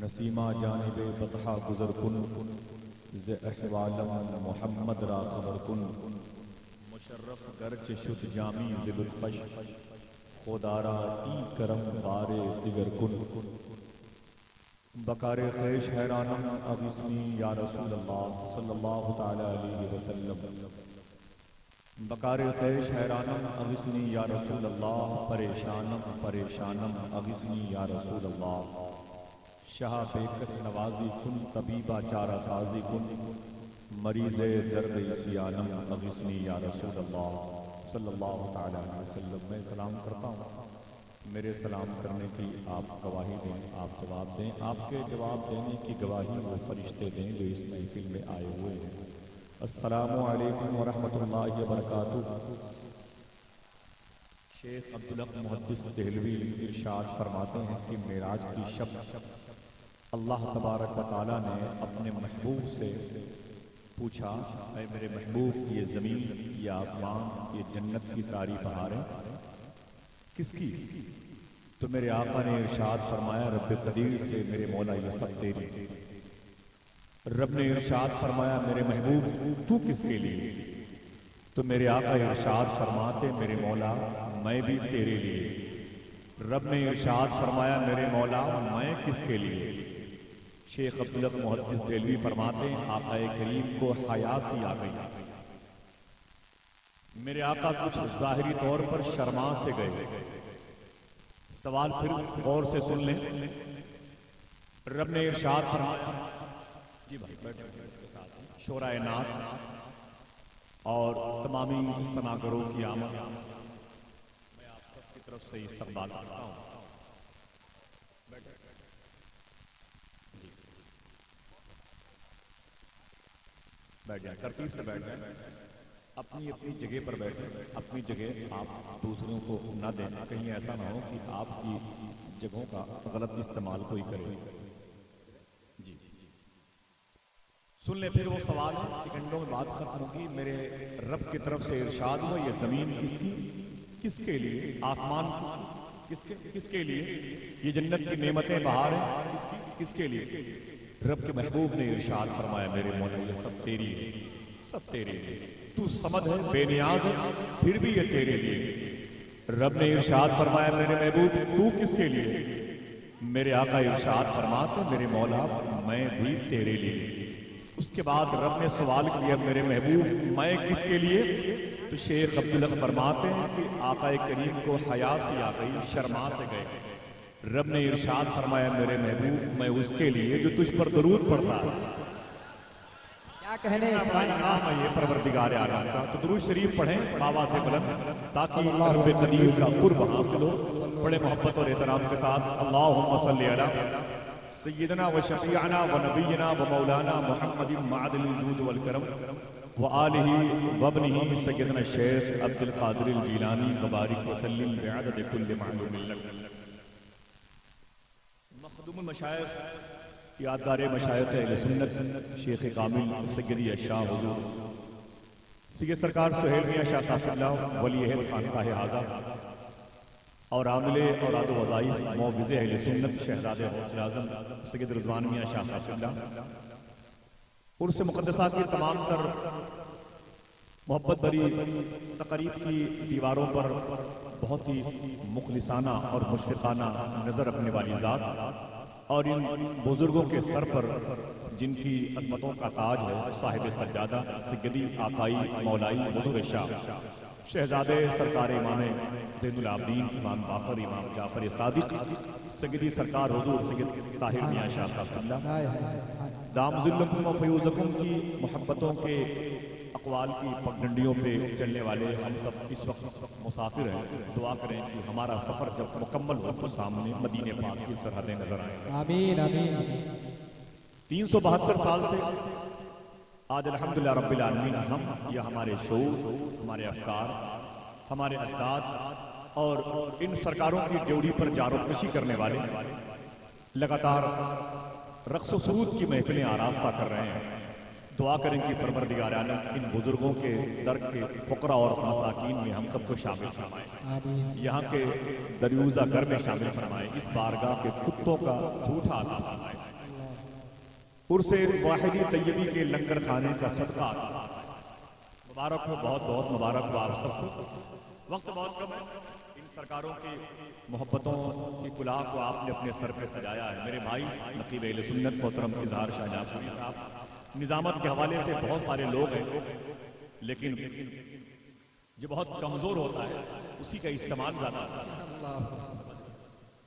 Nasima جانب بطحہ گزر کن ز احوالم محمد را خبر کن مشرف گرچ شد جامی ز لطفش خودارا ای کرم بار دیگر کن بکار خیش حیرانم اغثنی یا رسول اللہ صلی اللہ تعالی علیہ وسلم بکار خیش حیرانم اغثنی یا رسول اللہ پریشانم پریشانم اغثنی یا رسول اللہ شاہ بیکس نوازی کن طبیبہ چارہ سازی کن مریض درد عصیانم اغثنی یا رسول اللہ صلی اللہ تعالی علیہ وسلم۔ میں سلام کرتا ہوں، میرے سلام کرنے کی آپ گواہی دیں، آپ جواب دیں، آپ کے جواب دینے کی گواہی وہ فرشتے دیں جو اس محفل میں آئے ہوئے ہیں۔ السلام علیکم ورحمۃ اللہ وبرکاتہ۔ شیخ عبدالحق محدث دہلوی ارشاد فرماتے ہیں کہ معراج کی شب اللہ تبارک و تعالیٰ نے اپنے محبوب سے پوچھا، اے میرے محبوب یہ زمین، یہ آسمان، یہ جنت کی ساری بہاریں کس کی؟ تو میرے آقا نے ارشاد فرمایا رب قدیر سے میرے مولا یہ سب تیری۔ رب نے ارشاد فرمایا میرے محبوب تو کس کے لیے؟ تو میرے آقا ارشاد فرماتے میرے مولا میں بھی تیرے لیے۔ رب نے ارشاد فرمایا میرے مولا میں کس کے لیے؟ شیخ عبدالحق محدث دہلوی فرماتے ہیں آقا کریم کو حیا سی آ گئی۔ میرے آقا کچھ ظاہری طور پر شرما سے گئے۔ سوال پھر غور سے سن لیں۔ رب نے ارشاد فرمایا، جی بھائی بیٹھ، شورائے نعت اور تمامی ثناگروں کی آمد میں آپ سب کی طرف سے استقبال کرتا ہوں۔ بیٹھ جائیں، ترتیب سے بیٹھ جائیں، اپنی اپنی جگہ پر بیٹھیں، اپنی جگہ آپ دوسروں کو نہ دیں، کہیں ایسا نہ ہو کہ آپ کی جگہوں کا غلط استعمال کوئی کرے۔ جی سن لیں پھر وہ سوال ہے، سیکنڈوں میں بات ختم ہوگی۔ میرے رب کی طرف سے ارشاد ہوا یہ زمین کس کی، کس کے لیے؟ آسمان کس کے لیے؟ یہ جنت کی نعمتیں بہار ہیں کس کے لیے؟ رب کے محبوب نے ارشاد فرمایا میرے مولا یہ سب تیری ہے، سب تیرے لیے، تو سمد ہے، بے نیاز ہے، پھر بھی یہ تیرے لیے۔ رب نے ارشاد فرمایا میرے محبوب تو کس کے لیے؟ میرے آقا ارشاد فرماتے میرے مولا میں بھی تیرے لیے۔ اس کے بعد رب نے سوال کیا میرے محبوب میں کس کے لیے؟ تو شیخ عبدالحق فرماتے ہیں کہ آقا کریم کو حیا سی آ گئی، شرما سے گئے۔ رب نے ارشاد فرمایا میرے محبوب میں اس کے لیے جو تجھ پر درود پڑھتا ہے۔ کیا کہنے نام ہے یہ پروردگار عالم کا، تو درود شریف پڑھیں آواز بلند تاکہ رب قدیر کا قرب حاصل ہو۔ بڑے محبت اور احترام کے ساتھ اللہم صلی علی سیدنا و شفیعنا و نبینا و مولانا محمد معدل الجود والکرم و آلہ و ابنہ سیدنا الشیخ عبدالقادر الجیلانی مبارک وسلم بعدد کل معلوم لک۔ مخدوم المشایخ، یادگار مشایخ اہل سنت، شیخ کامل سیدی شاہ حضور سید سرکار سہیل میاں شاہ صاحب اللہ ولی اہل خانقاہ اعظم اور عامل اوراد و وظائف موعظ اہل سنت شہزادہ غوث اعظم سید رضوان میاں شاہ صاحب اللہ عرس مقدسہ کی تمام تر محبت بری تقریب کی دیواروں پر بہت ہی مخلصانہ اور مشفقانہ نظر رکھنے والی ذات اور ان بزرگوں کے سر پر جن کی عظمتوں کا تاج ہے صاحب سجادہ سیدی آقائی مولائی حضور شاہ شہزادے سرکار امام زین العابدین امام باقر امام جعفر صادق سیدی سرکار حضور سید طاہر میاں شاہ صاحب اللہ دام ذلکم و فیوزکم کی محبتوں کے اقوال کی پگڈنڈیوں پہ چلنے والے ہم سب اس وقت مسافر ہیں۔ دعا کریں کہ ہمارا سفر جب مکمل ہو تو سامنے مدینہ پاک کی سرحدیں نظر آئیں۔ آمین آمین۔ 372 سال سے آج الحمدللہ رب العالمین ہم یا ہمارے شعور، ہمارے افکار، ہمارے اجداد اور ان سرکاروں کی ڈیوڑی پر جار و کشی کرنے والے لگاتار رقص و سرود کی محفلیں آراستہ کر رہے ہیں۔ دعا کریں کہ پروردگار عالم ان بزرگوں کے در کے فقراء اور مساکین میں ہم سب کو شامل فرمائے، یہاں کے دریوزہ گھر میں شامل فرمائے، اس بارگاہ کے کتوں کا جھوٹا عطا فرمائے۔ عرس واحدی طیبی کے لنگر خانے کا صدقہ مبارک ہو، بہت بہت مبارک ہو آپ سب کو۔ وقت بہت کم ہے، ان سرکاروں کی محبتوں کی کلاہ کو آپ نے اپنے سر پہ سجایا ہے۔ میرے بھائی نقیب اہل سنت محترم اظہار شاہ جہاں پوری صاحب، نظامت کے حوالے سے بہت سارے لوگ ہیں، لیکن جو بہت کمزور ہوتا ہے اسی کا استعمال زیادہ ہوتا ہے۔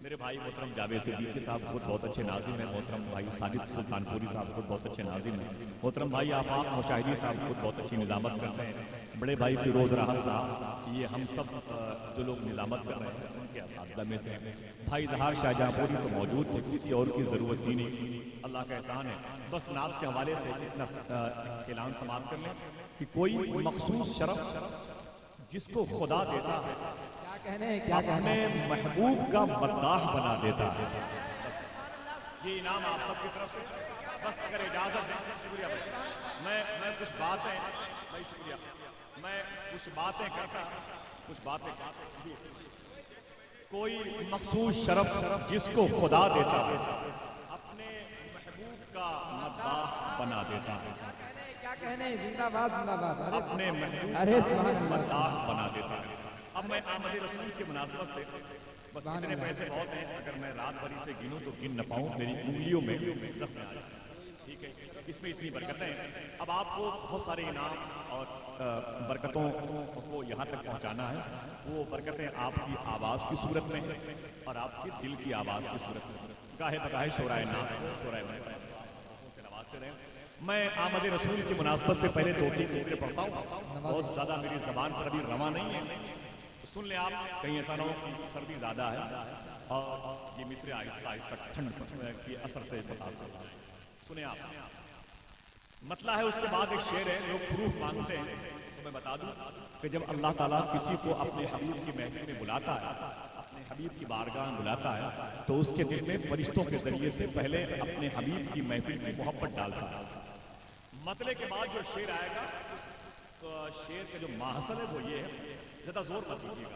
میرے بھائی محترم جاوید صدیقی صاحب خود بہت اچھے ناظم ہیں، محترم بھائی ساجد سلطان پوری صاحب خود بہت اچھے ناظم ہیں، محترم بھائی آفاق مشاہدی صاحب خود بہت اچھی نظامت کرتے ہیں، بڑے بھائی فیروز راحت صاحب، یہ ہم سب جو لوگ نظامت کر رہے ہیں ان کے اساتذہ میں سے ہیں۔ بھائی اظہار شاہ جہاں پوری تو موجود تھے، کسی اور کی ضرورت ہی نہیں، اللہ کا احسان ہے۔ بس نعت کے حوالے سے اتنا اعلان سماعت کر لیں کہ کوئی مخصوص شرف جس کو خدا دیتا ہے اپنے محبوب کا مداح بنا دیتا ہے۔ یہ انعام آپ سب کی طرف سے، بس اگر اجازت دیں، شکریہ بھائی، میں کچھ باتیں، بھائی شکریہ، میں کچھ باتیں کرتا، کچھ باتیں کرتا۔ کوئی مخصوص شرف جس کو خدا دیتا ہے اپنے محبوب کا مداح بنا دیتا ہے، کیا کہنے، زندہ باد زندہ باد، اپنے محبوب ارے کا سبحان اللہ، مداح بنا دیتا ہے۔ اب میں آمد رسول کی مناسبت سے بس اتنے پیسے بہت ہیں، اگر میں رات بھری سے گنوں تو گن نہ پاؤں، میری انگلیوں میں زخم آ جائے، ٹھیک ہے، اس میں اتنی برکتیں ہیں۔ اب آپ کو بہت سارے انعام اور برکتوں کو یہاں تک پہنچانا ہے، وہ برکتیں آپ کی آواز کی صورت میں ہیں اور آپ کی دل کی آواز کی صورت میں، گاہے بگاہے شورائے نام، شورائے سے نوازتے رہیں۔ میں آمد رسول کی مناسبت سے پہلے دو تین مصرے پڑھتا ہوں، بہت زیادہ میری زبان پر ابھی رواں نہیں ہے، سن لیں آپ، کہیں ایسا نہ ہو کہ سردی زیادہ ہے اور یہ مصرے آہستہ آہستہ ٹھنڈ کے اثر سے متاثر ہوتا ہے۔ سنیں آپ، مطلع ہے، اس کے بعد ایک شعر ہے، لوگ پروف مانگتے ہیں، تو میں بتا دوں کہ جب اللہ تعالیٰ کسی کو اپنے حبیب کی محفل میں بلاتا ہے، اپنے حبیب کی بارگاہ میں بلاتا ہے، تو اس کے دل میں فرشتوں کے ذریعے سے پہلے اپنے حبیب کی محفل کی محبت ڈالتا ہے۔ مطلع کے بعد جو شعر آئے گا، اس شعر کا جو ماحصل ہے وہ یہ ہے، زیادہ زور مت دیجیے گا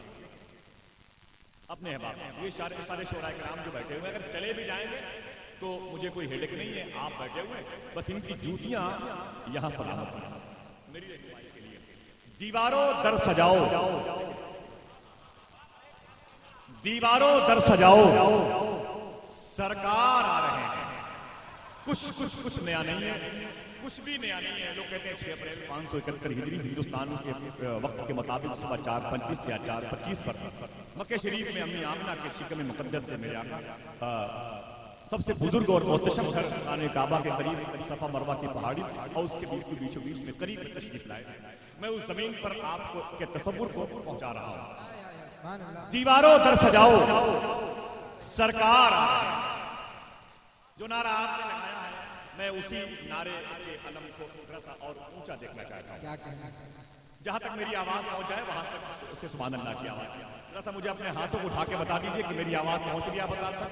اپنے احباب، یہ سارے شعراء کرام جو بیٹھے ہوئے اگر چلے بھی جائیں گے تو مجھے کوئی ہیڈک نہیں ہے، آپ بیٹھے ہوئے بس ان کی جوتیاں یہاں سلامت ہیں میری رہنمائی کے لیے۔ دیواروں در سجاؤ، دیواروں در سجاؤ، سرکار آ رہے ہیں، کچھ نیا نہیں ہے، کچھ بھی نیا نہیں ہے۔ لوگ کہتے ہیں 6 اپریل 571 ہجری ہندوستان کے وقت کے مطابق صبح 4:25 یا 4:25 پر مکہ شریف میں امی آمنہ کے شکم مقدس سے میرے آقا سب سے بزرگ اور محتشم گھر خانہ کعبہ کے قریب صفا مروہ کی پہاڑی اور اس کے بیچوں بیچ میں قریب تشریف لائے، میں اس زمین پر آپ کو کے تصور کو پہنچا رہا ہوں۔ دیواروں در سجاؤ، سرکار آ رہے ہیں، جو نعرہ آپ نے لگایا ہے میں اسی نعرے کے علم کو تھوڑا سا اور اونچا دیکھنا چاہتا ہوں، جہاں تک میری آواز پہنچائے وہاں تک اسے سبحان اللہ کی آواز، ذرا سا مجھے اپنے ہاتھوں کو اٹھا کے بتا دیجئے کہ میری آواز پہنچ رہی ہے، بتا تک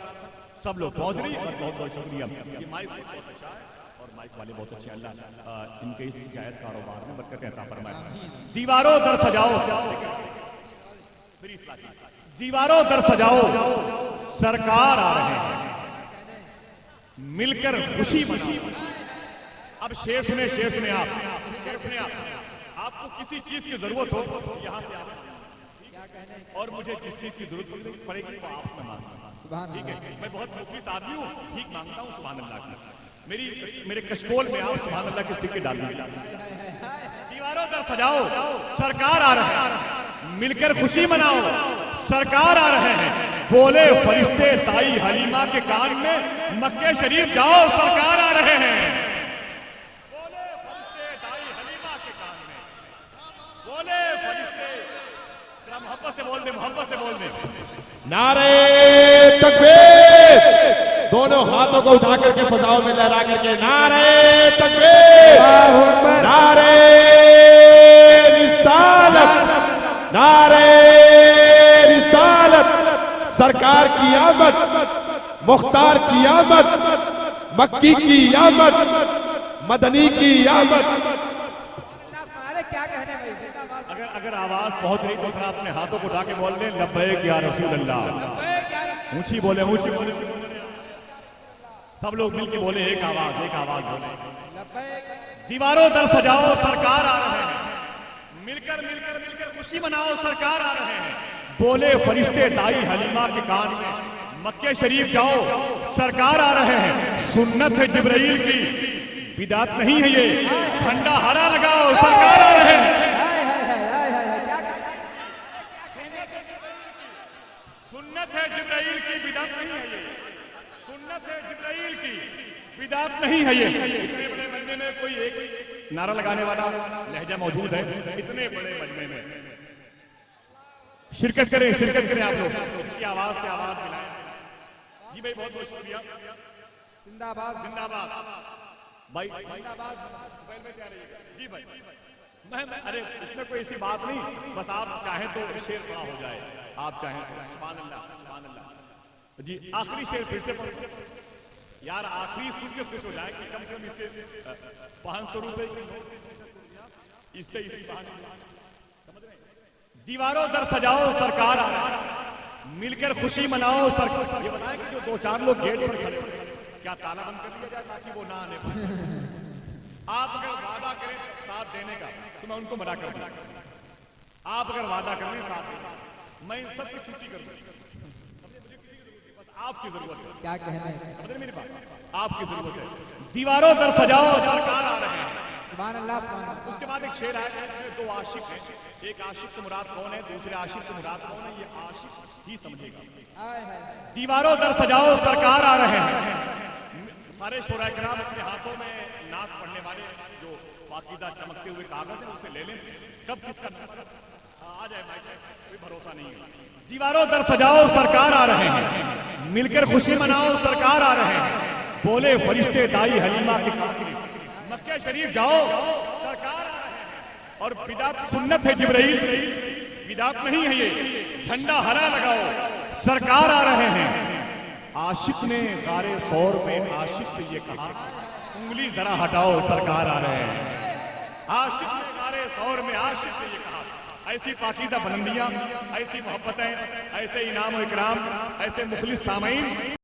سب لوگ پہنچ رہی، اور بہت بہت شکریہ۔ یہ مائک بہت اچھا ہے اور مائک والے بہت اچھے، اللہ ان کے اس جائز کاروبار میں برکت عطا فرمائے۔ دیواروں در سجاؤ، دیواروں در سجاؤ، سرکار آ رہے ہیں، مل کر خوشی مناؤ۔ اب شعر سنیں، شعر سنیں آپ، شعر سنیں آپ کو کسی چیز کی ضرورت ہو یہاں سے آپ، اور مجھے جس چیز کی ضرورت پڑے گی وہ آپ سے مانگتا ہوں، ٹھیک ہے؟ میں بہت مفلس آدمی ہوں، ٹھیک مانگتا ہوں سبحان اللہ کی، میرے کشکول میں آپ سبحان اللہ کے سکے ڈال دیجیے۔ دیواروں در سجاؤ، سرکار آ رہے ہیں، مل کر خوشی مناؤ، سرکار آ رہے ہیں، بولے فرشتے تائی حلیمہ کے کان میں مکہ شریف جاؤ، سرکار آ رہے ہیں، بولے فرشتے تائی حلیمہ کے کان میں، بولے فرشتے، ذرا محبت سے بول دیں، محبت سے بول دیں، نعرہ تکبیر، دونوں ہاتھوں کو اٹھا کر کے فضاؤں میں لہرا کر کے نعرہ تکبیر، نعرہ رسالت، نعرہ رسالت، سرکار کی آمد، مختار کی آمد، مکی کی آمد، مدنی کی آمد۔ اگر آواز پہنچ رہی تو ذرا اپنے ہاتھوں کو اٹھا کے بول دیں لبیک یا رسول اللہ، اونچی بولے، اونچی بولے۔ سب لوگ مل کے بولے ایک آواز بولے. لبیک دیواروں در سجاؤ سرکار آ رہے ہیں, مل کر خوشی مناؤ سرکار آ رہے ہیں. بولے فرشتے دائی حلیمہ کے کان میں, مکہ شریف جاؤ سرکار آ رہے ہیں. سنت ہے جبرائیل کی بدعت نہیں ہے یہ, جھنڈا ہرا لگاؤ سرکار آ رہے ہیں. سنت ہے جبرائیل کی بدعت نہیں ہے یہ, سنت ہے جبرائیل کی بدعت نہیں ہے یہ. اتنے بڑے مجمع میں کوئی ایک نعرہ لگانے والا لہجہ موجود ہے, اتنے بڑے مجمع میں شرکت کریں آپ لوگ کی آواز سے آواز ملائیں. جی بھائی بہت بہت شکریہ. زندہ باد زندہ باد بھائی. زندہ باد. جی بھائی ارے اس میں کوئی ایسی بات نہیں, بس آپ چاہیں تو شعر پڑا ہو جائے, آپ چاہیں تو. سبحان اللہ سبحان اللہ. جی آخری شعر پھر سے پڑھو یار, آخری سن کے خوش ہو جائے کہ کم سے کم اس سے 500 روپے کی اس سے دیواروں در سجاؤ سرکار آ رہے ہیں, مل کر خوشی مناؤ سرکار. یہ بتائیں کہ جو 2-4 لوگ گیٹ پر کھڑے کیا تالا بند کر دیا جائے تاکہ وہ نہ آنے پائے؟ آپ اگر وعدہ کریں ساتھ دینے کا تو میں ان کو منع کر دوں. آپ اگر وعدہ کریں ساتھ دینے کا میں ان سب کی چھٹی کر دوں. آپ کی ضرورت ہے, کیا کہنے, میری بات آپ کی ضرورت ہے. دیواروں در سجاؤ سرکار آ رہے ہیں. سبحان اللہ سبحان اللہ. اس کے بعد ایک شعر آیا ہے, 2 عاشق ہیں, ایک عاشق سے مراد کون ہے, دوسرے عاشق سے مراد کون ہے, یہ عاشق ہی سمجھے گا. دیواروں در سجاؤ سرکار آ رہے ہیں. سارے شورا کرام اپنے ہاتھوں میں نعت پڑھنے والے جو پاکیزہ چمکتے ہوئے کاغذ ہیں اسے لے لیں. کب کس کا آ جائے مائک, کوئی بھروسہ نہیں ہے. دیواروں در سجاؤ سرکار آ رہے ہیں, مل کر خوشی مناؤ سرکار آ رہے ہیں. بولے فرشتے دائی حلیمہ کے کان میں, مکہ شریف جاؤ سرکار آ رہے ہیں. اور بدعت سنت ہے جبرائیل کی بدعت نہیں ہے یہ, جھنڈا ہرا لگاؤ سرکار آ رہے ہیں. عاشق نے غارِ ثور میں عاشق سے یہ کہا, انگلی ذرا ہٹاؤ سرکار آ رہے ہیں. عاشق نے غارِ ثور میں عاشق سے یہ کہا. ایسی پاکیزہ بلندیاں, ایسی محبتیں, ایسے انعام و اکرام, ایسے مخلص سامعین